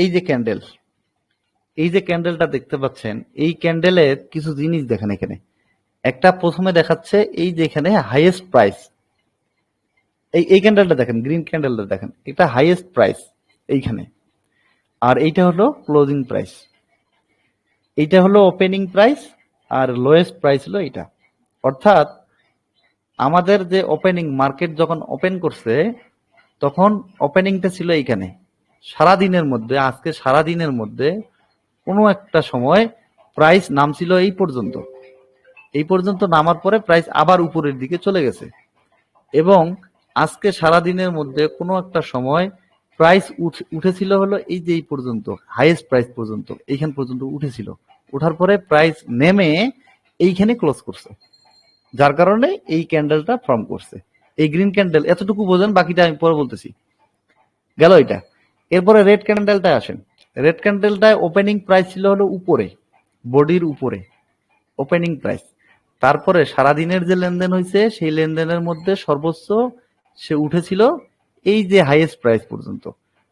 এই যে ক্যান্ডেল, এই যে ক্যান্ডেলটা দেখতে পাচ্ছেন, এই ক্যান্ডেলের কিছু জিনিস দেখেন এখানে। একটা প্রথমে দেখাচ্ছে এই যে এখানে হাইয়েস্ট প্রাইস, এই ক্যান্ডেলটা দেখেন, গ্রিন ক্যান্ডেলটা দেখেন, এটা হাইয়েস্ট প্রাইস এইখানে। আর এইটা হলো ক্লোজিং প্রাইস, এইটা হলো ওপেনিং প্রাইস, আর লোয়েস্ট প্রাইস হলো এটা। অর্থাৎ আমাদের যে ওপেনিং, মার্কেট যখন ওপেন করছে তখন ওপেনিংটা ছিল এইখানে। সারাদিনের মধ্যে, আজকে সারাদিনের মধ্যে কোনো একটা সময় প্রাইস নামছিল এই পর্যন্ত, এই পর্যন্ত নামার পরে প্রাইস আবার উপরের দিকে চলে গেছে। এবং আজকে সারাদিনের মধ্যে কোনো একটা সময় প্রাইস উঠেছিল হলো এই যে এই পর্যন্ত, হাইয়েস্ট প্রাইস পর্যন্ত, এইখান পর্যন্ত উঠেছিল। ওঠার পরে প্রাইস নেমে এইখানে ক্লোজ করছে, যার কারণে এই ক্যান্ডেলটা ফর্ম করছে। এই গ্রিন ক্যান্ডেল এতটুকু বোঝেন, বাকিটা আমি পরে বলতেছি। গেল এটা। এরপরে রেড ক্যান্ডেলটায় আসেন। রেড ক্যান্ডেলটায় ওপেনিং প্রাইস ছিল হলো উপরে, বডির উপরে ওপেনিং প্রাইস। তারপরে সারাদিনের যে লেনদেন হয়েছে সেই লেনদেনের মধ্যে সর্বোচ্চ সে উঠেছিল এই যে হাইয়েস্ট প্রাইস পর্যন্ত।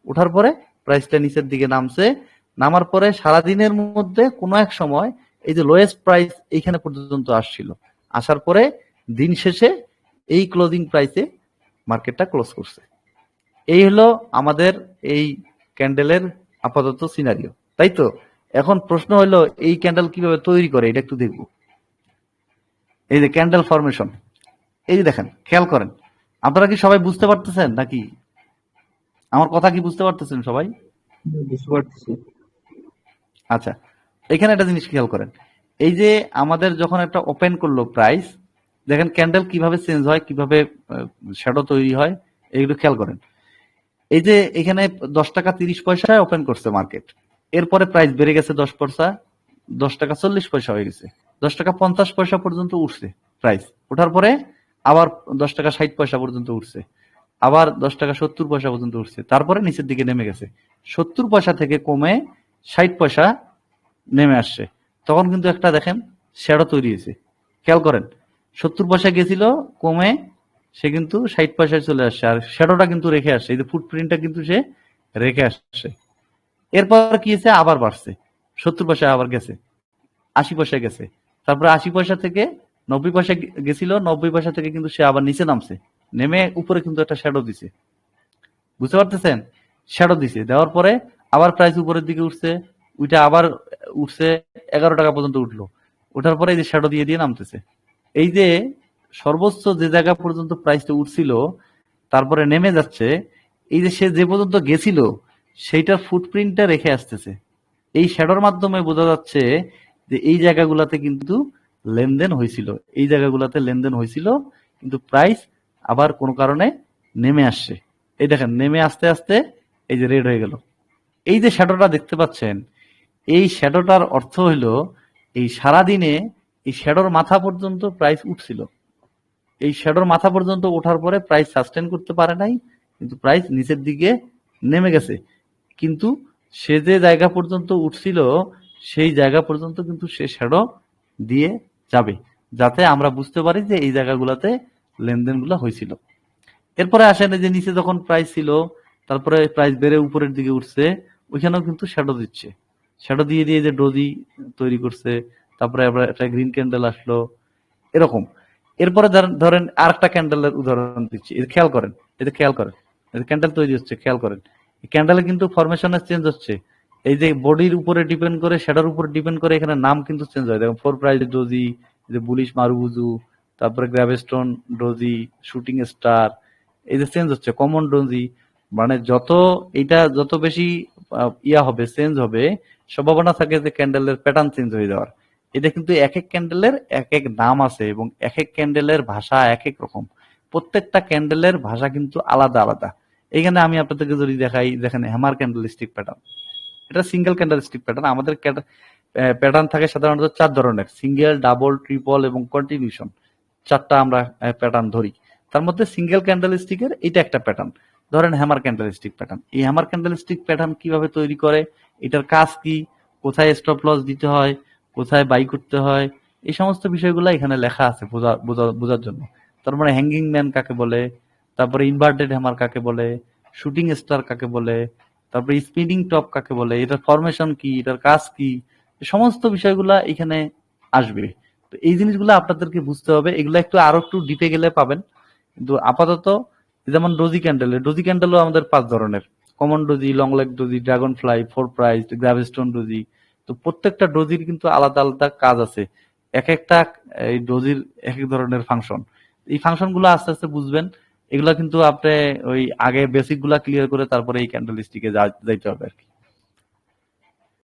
ওঠার পরে প্রাইসটা নিচের দিকে নামছে, নামার পরে সারাদিনের মধ্যে কোনো এক সময় এই যে লোয়েস্ট প্রাইস এইখানে পর্যন্ত আসছিল, আসার পরে দিন শেষে এই ক্লোজিং প্রাইসে মার্কেটটা ক্লোজ করছে। এই হলো আমাদের এই ক্যান্ডেলের আপাতত সিনারিও, তাই তো? এখন প্রশ্ন হলো এই ক্যান্ডেল কিভাবে তৈরি করে এটা একটু দেখব। এই যে ক্যান্ডেল ফরমেশন, এই যে দেখেন, খেয়াল করেন। আপনারা কি সবাই বুঝতে পারতেছেন নাকি? আমার কথা কি বুঝতে পারতেছেন সবাই? বুঝতে পারতেছি। আচ্ছা, এখানে একটা জিনিস খেয়াল করেন। এই যে আমাদের যখন একটা ওপেন করলো প্রাইস, দেখেন ক্যান্ডেল কিভাবে চেঞ্জ হয়, কিভাবে শ্যাডো তৈরি হয়, এইগুলো খেয়াল করেন। এই যে এখানে 10 টাকা 30 পয়সায় ওপেন করছে মার্কেট, এরপরে প্রাইস বেড়ে গেছে 10 পয়সা, 10 টাকা 40 পয়সা হয়ে গেছে, 10 টাকা 50 পয়সা পর্যন্ত উঠছে প্রাইস। ওঠার পরে আবার 10 টাকা 60 পয়সা পর্যন্ত উঠছে, আবার 10 টাকা 70 পয়সা পর্যন্ত উঠছে, তারপরে নিচের দিকে নেমে গেছে, 70 পয়সা থেকে কমে 60 পয়সা নেমে আসছে। তখন কিন্তু একটা দেখেন শ্যাডো তৈরি হয়েছে, খেয়াল করেন। 70 পয়সা গেছিল, কমে সে কিন্তু 60 পয়সায় চলে আসছে, আর শ্যাডোটা কিন্তু রেখে আসছে, এই যে ফুটপ্রিন্টটা কিন্তু সে রেখে আসছে। এরপর কি হয়েছে, আবার বাড়ছে, 70 পয়সা আবার গেছে, 80 পয়সা গেছে, তারপরে 80 পয়সা থেকে 90 পয়সা গেছিল, 90 পয়সা থেকে কিন্তু সে আবার নিচে নামছে, নেমে উপরে কিন্তু একটা শ্যাডো দিছে, বুঝতে পারতেছেন? শ্যাডো দিছে, দেওয়ার পরে আবার প্রাইস উপরের দিকে উঠছে, ওইটা আবার উঠছে, 11 টাকা পর্যন্ত উঠলো, ওঠার পরে এই যে শ্যাডো দিয়ে দিয়ে নামতেছে। এই যে সর্বোচ্চ যে জায়গা পর্যন্ত প্রাইসটা উঠছিল তারপরে নেমে যাচ্ছে, এই যে সে যে পর্যন্ত গেছিল সেইটার ফুটপ্রিন্টটা রেখে আসতেছে। এই শ্যাডোর মাধ্যমে বোঝা যাচ্ছে যে এই জায়গাগুলাতে কিন্তু লেনদেন হয়েছিল, এই জায়গাগুলাতে লেনদেন হয়েছিল, কিন্তু প্রাইস আবার কোনো কারণে নেমে আসছে। এই দেখেন নেমে আস্তে আস্তে এই যে রেড হয়ে গেল। এই যে শ্যাডোটা দেখতে পাচ্ছেন, এই শ্যাডোটার অর্থ হইলো এই সারাদিনে এই শ্যাডোর মাথা পর্যন্ত প্রাইস উঠছিল, এই শ্যাডোর মাথা পর্যন্ত ওঠার পরে প্রাইস সাস্টেন করতে পারে নাই, কিন্তু প্রাইস নিচের দিকে নেমে গেছে। কিন্তু সে যে জায়গা পর্যন্ত উঠছিল সেই জায়গা পর্যন্ত কিন্তু সে শ্যাডো দিয়ে যাবে, যাতে আমরা বুঝতে পারি যে এই জায়গাগুলোতে লেনদেনগুলো হয়েছিল। এরপরে আসেন এই যে নিচে যখন প্রাইস ছিল, তারপরে প্রাইস বেড়ে উপরের দিকে উঠছে, ওইখানেও কিন্তু শ্যাডো দিচ্ছে, শ্যাডো দিয়ে দিয়ে যে ডোজি তৈরি করছে, তারপরে আবার একটা গ্রিন ক্যান্ডেল আসলো, এরকম। এরপরে ধরেন আর একটা ক্যান্ডেলের উদাহরণ দিচ্ছি, এটা খেয়াল করেন, এটা খেয়াল করেন, এটা ক্যান্ডেল তৈরি হচ্ছে, খেয়াল করেন। ক্যান্ডেলে কিন্তু ফরমেশনের চেঞ্জ হচ্ছে, এই যে বডির উপরে ডিপেন্ড করে, শ্যাডোর উপরে ডিপেন্ড করে এখানে নাম কিন্তু চেঞ্জ হয়। দেখুন ফোর প্রাইজ ডোজি, যে বুলিশ মারুবুজু, তারপরে গ্র্যাভেস্টোন ডোজি, শুটিং স্টার, এই যে চেঞ্জ হচ্ছে, কমন ডোজি। মানে যত এটা যত বেশি ইয়া হবে, চেঞ্জ হবে, সম্ভাবনা থাকে যে ক্যান্ডেলের প্যাটার্ন চেঞ্জ হয়ে যাওয়ার। এটা কিন্তু এক এক ক্যান্ডেলের এক এক নাম আছে, এবং এক এক ক্যান্ডেলের ভাষা এক এক রকম। প্রত্যেকটা ক্যান্ডেলের ভাষা কিন্তু আলাদা আলাদা। এখানে আমি আপনাদেরকে যদি দেখাই, দেখেন হ্যামার ক্যান্ডেলস্টিক প্যাটার্ন, এটা সিঙ্গেল ক্যান্ডেলস্টিক প্যাটার্ন। আমাদের প্যাটার্ন থাকে সাধারণত 4 ধরনের, সিঙ্গেল, ডাবল, ট্রিপল এবং কন্টিনিউশন। 4টা আমরা প্যাটার্ন ধরি, তার মধ্যে সিঙ্গেল ক্যান্ডেলস্টিকের এটা একটা প্যাটার্ন। ধরেন হ্যামার ক্যান্ডেলস্টিক প্যাটার্ন। এই হ্যামার ক্যান্ডেলস্টিক প্যাটার্ন কিভাবে তৈরি করে, এটার কাজ কি, কোথায় স্টপ লস দিতে হয়, কোথায় বাই করতে হয়, এই সমস্ত বিষয়গুলো এখানে লেখা আছে বোঝার জন্য। তার মানে হ্যাঙ্গিং ম্যান কাকে বলে, তারপরে ইনভার্টেড হ্যামার কাকে বলে, শুটিং স্টার কাকে বলে, তারপরে স্পিনিং টপ কাকে বলে, এটার ফরমেশন কি, এটার কাজ কি, এই সমস্ত বিষয়গুলা এখানে আসবে। তো এই জিনিসগুলো আপনাদেরকে বুঝতে হবে, এগুলো আরো একটু ডিপে গেলে পাবেন। কিন্তু আপাতত যেমন ডোজি ক্যান্ডেলও আমাদের 5 ধরনের: common doji, long leg doji, dragon fly, four price, gravestone doji. তো প্রত্যেকটা ডোজির কিন্তু আলাদা আলাদা কাজ আছে, এক একটা এই ডোজির এক এক ধরনের ফাংশন। এই ফাংশন গুলো আস্তে আস্তে বুঝবেন। এগুলা কিন্তু আপনি ওই আগে বেসিক গুলা ক্লিয়ার করে তারপরে এই ক্যান্ডেল স্টিকে যাইতে হবে আর কি।